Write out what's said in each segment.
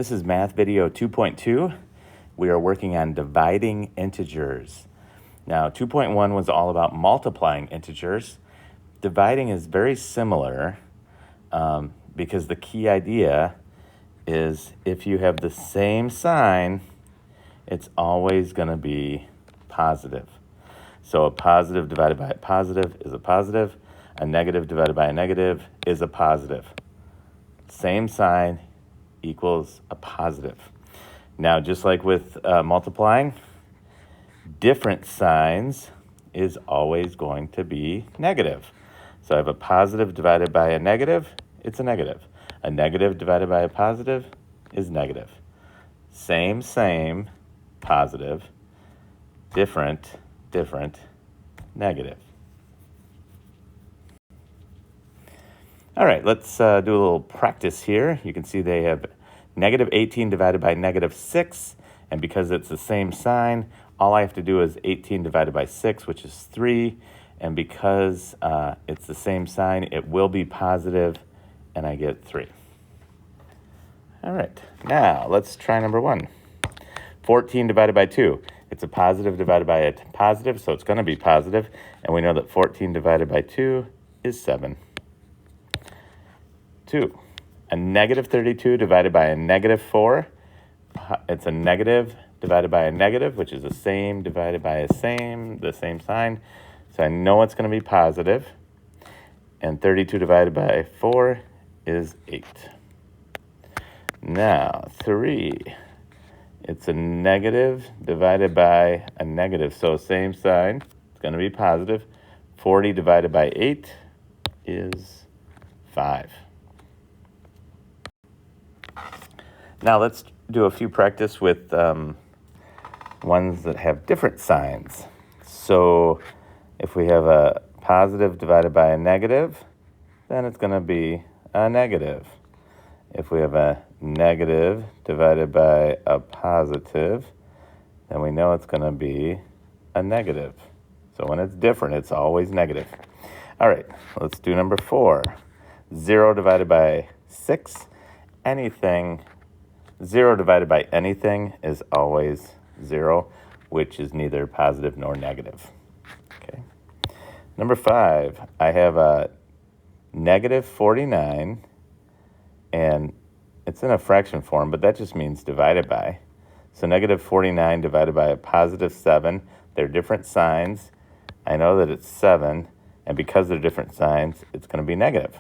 This is Math Video 2.2. We are working on dividing integers. Now, 2.1 was all about multiplying integers. Dividing is very similar because the key idea is if you have the same sign, it's always going to be positive. So a positive divided by a positive is a positive. A negative divided by a negative is a positive. Same sign equals a positive. Now, just like with multiplying, different signs is always going to be negative. So I have a positive divided by a negative, it's a negative. A negative divided by a positive is negative. Same, positive, different, negative. All right, let's do a little practice here. You can see they have negative 18 divided by negative 6, and because it's the same sign, all I have to do is 18 divided by 6, which is 3, and because it's the same sign, it will be positive, and I get 3. All right, now let's try number 1. 14 divided by 2. It's a positive divided by a positive, so it's going to be positive, and we know that 14 divided by 2 is 7. 2. A negative 32 divided by a negative 4. It's a negative divided by a negative, which is the same divided by the same sign. So I know it's going to be positive. And 32 divided by 4 is 8. Now, 3. It's a negative divided by a negative, so same sign. It's going to be positive. 40 divided by 8 is 5. Now let's do a few practice with ones that have different signs. So if we have a positive divided by a negative, then it's going to be a negative. If we have a negative divided by a positive, then we know it's going to be a negative. So when it's different, it's always negative. All right, let's do number 4. 0 divided by 6, 0 divided by anything is always 0, which is neither positive nor negative. Okay. Number 5, I have a negative 49, and it's in a fraction form, but that just means divided by. So negative 49 divided by a positive 7, they're different signs. I know that it's 7, and because they're different signs, it's going to be negative.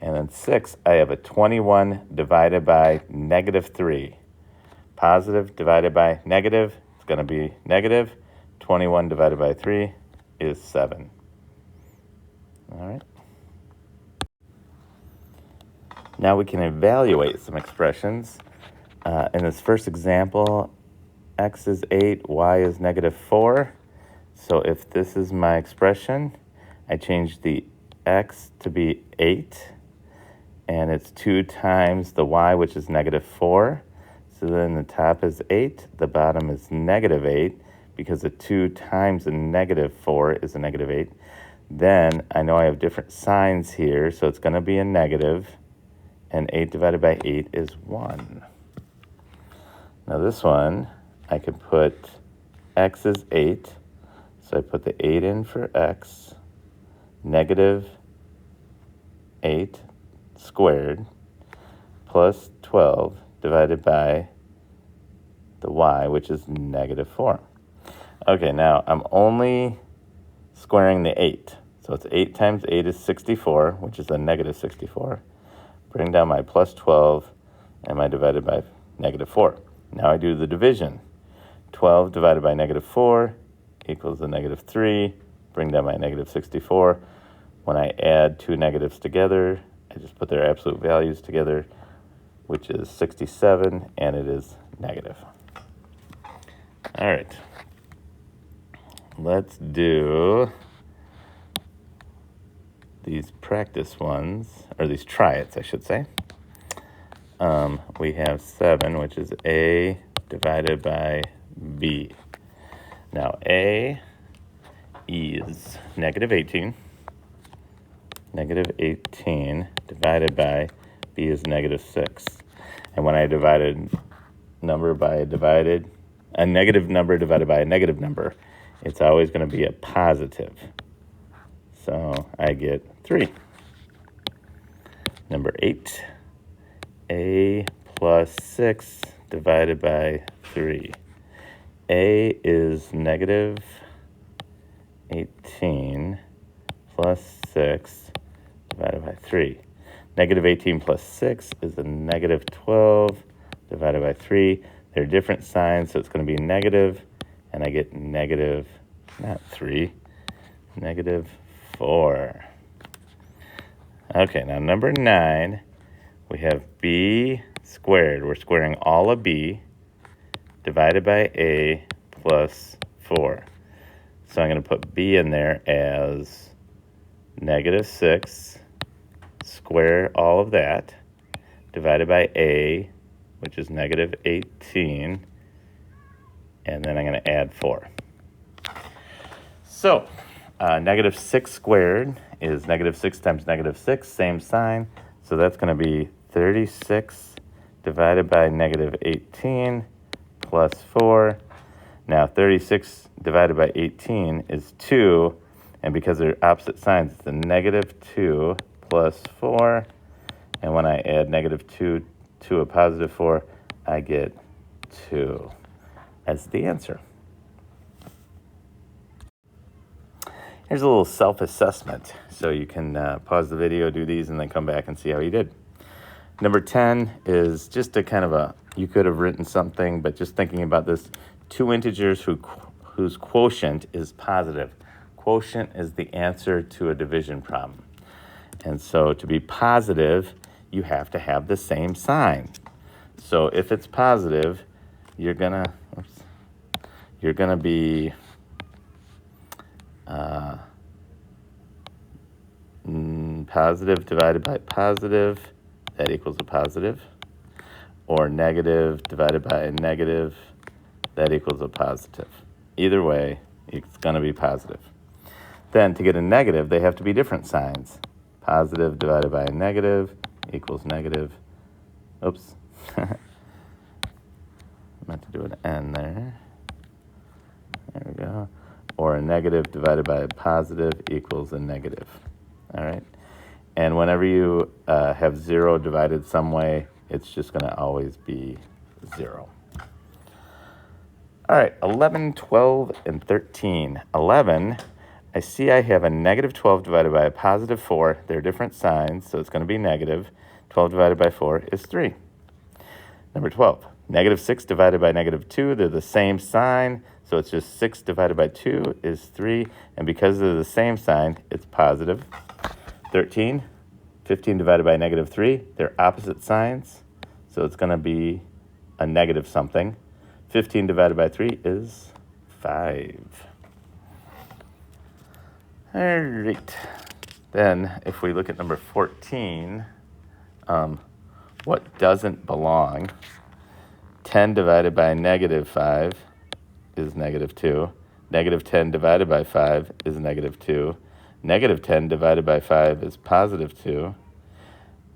And then 6, I have a 21 divided by negative 3. Positive divided by negative, it's going to be negative. 21 divided by 3 is 7. All right. Now we can evaluate some expressions. In this first example, x is 8, y is negative 4. So if this is my expression, I change the x to be 8. And it's 2 times the y, which is negative 4. So then the top is 8, the bottom is negative 8, because the 2 times the negative 4 is a negative 8. Then I know I have different signs here, so it's going to be a negative, and 8 divided by 8 is 1. Now this one, I could put x is 8, so I put the 8 in for x, negative 8 squared plus 12 divided by the y, which is negative 4. Okay, now I'm only squaring the 8. So it's 8 times 8 is 64, which is a negative 64. Bring down my plus 12 and my divided by negative 4. Now I do the division. 12 divided by negative 4 equals a negative 3. Bring down my negative 64. When I add two negatives together, I just put their absolute values together, which is 67, and it is negative. All right. Let's do these practice ones, or these try-its, I should say. We have 7, which is a divided by b. Now, a is negative 18. Negative 18 divided by b is negative 6. And when I divided a negative number divided by a negative number, it's always going to be a positive. So I get 3. Number 8, a plus 6 divided by 3. A is negative 18 plus 6 divided by 3. Negative 18 plus 6 is a negative 12 divided by 3. They're different signs, so it's going to be negative, and I get negative, not 3, negative 4. Okay, now number 9, we have b squared. We're squaring all of b divided by a plus 4. So I'm going to put b in there as negative 6, square all of that, divided by a, which is negative 18, and then I'm going to add 4. So negative 6 squared is negative 6 times negative 6, same sign. So that's going to be 36 divided by negative 18 plus 4. Now 36 divided by 18 is 2, and because they're opposite signs, it's a negative 2 plus 4. And when I add negative 2 to a positive 4, I get 2 as the answer. Here's a little self-assessment. So you can pause the video, do these, and then come back and see how you did. Number 10 is just a kind of you could have written something, but just thinking about this, 2 integers whose quotient is positive. Quotient is the answer to a division problem. And so to be positive, you have to have the same sign. So if it's positive, you're gonna be positive divided by positive, that equals a positive, or negative divided by a negative, that equals a positive. Either way, it's going to be positive. Then to get a negative, they have to be different signs. Positive divided by a negative equals negative. Oops. I meant to do an N there. There we go. Or a negative divided by a positive equals a negative. All right. And whenever you have 0 divided some way, it's just going to always be 0. All right, 11, 12, and 13. 11, I see I have a negative 12 divided by a positive 4. They're different signs, so it's going to be negative. 12 divided by 4 is 3. Number 12, negative 6 divided by negative 2. They're the same sign, so it's just 6 divided by 2 is 3. And because they're the same sign, it's positive. 13, 15 divided by negative 3. They're opposite signs, so it's going to be a negative something. 15 divided by 3 is 5. All right. Then if we look at number 14, what doesn't belong? 10 divided by negative 5 is negative 2. Negative 10 divided by 5 is negative 2. Negative 10 divided by 5 is positive 2.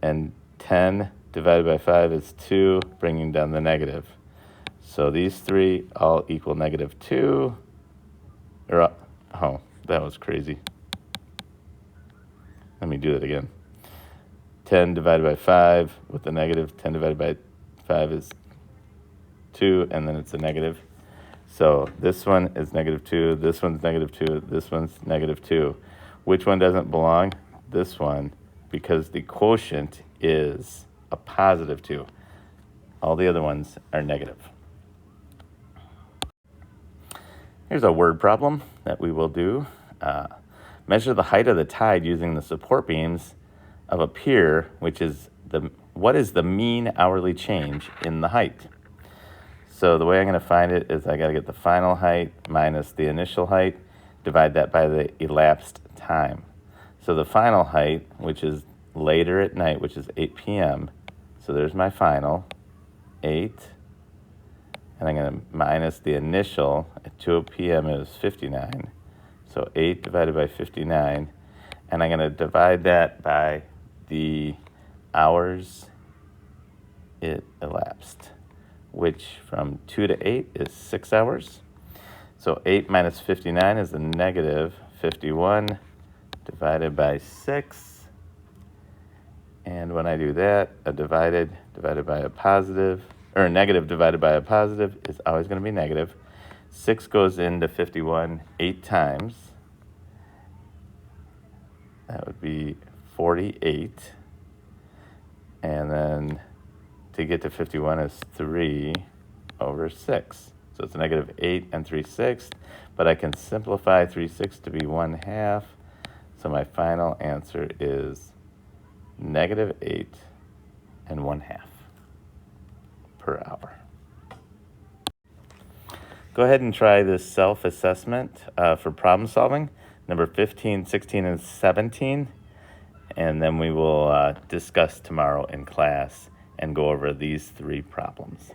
And 10 divided by 5 is 2, bringing down the negative. So these 3 all equal negative 2. Oh, that was crazy. Let me do that again. 10 divided by 5 with the negative. 10 divided by 5 is 2, and then it's a negative. So this one is negative 2, this one's negative 2, this one's negative 2. Which one doesn't belong? This one, because the quotient is a positive 2. All the other ones are negative. Here's a word problem that we will do. Measure the height of the tide using the support beams of a pier, which is what is the mean hourly change in the height? So the way I'm going to find it is I got to get the final height minus the initial height, divide that by the elapsed time. So the final height, which is later at night, which is 8 p.m., so there's my final, 8, and I'm going to minus the initial, at 2 p.m. is 59, so 8 divided by 59, and I'm going to divide that by the hours it elapsed, which from 2 to 8 is 6 hours. So 8 minus 59 is a negative 51 divided by 6. And when I do that, a divided by a positive, or a negative divided by a positive is always going to be negative. 6 goes into 51 8 times. That would be 48. And then to get to 51 is 3 over 6. So it's a negative 8 and 3/6. But I can simplify 3/6 to be 1/2. So my final answer is negative 8 and 1/2 per hour. Go ahead and try this self-assessment for problem solving, number 15, 16, and 17. And then we will discuss tomorrow in class and go over these 3 problems.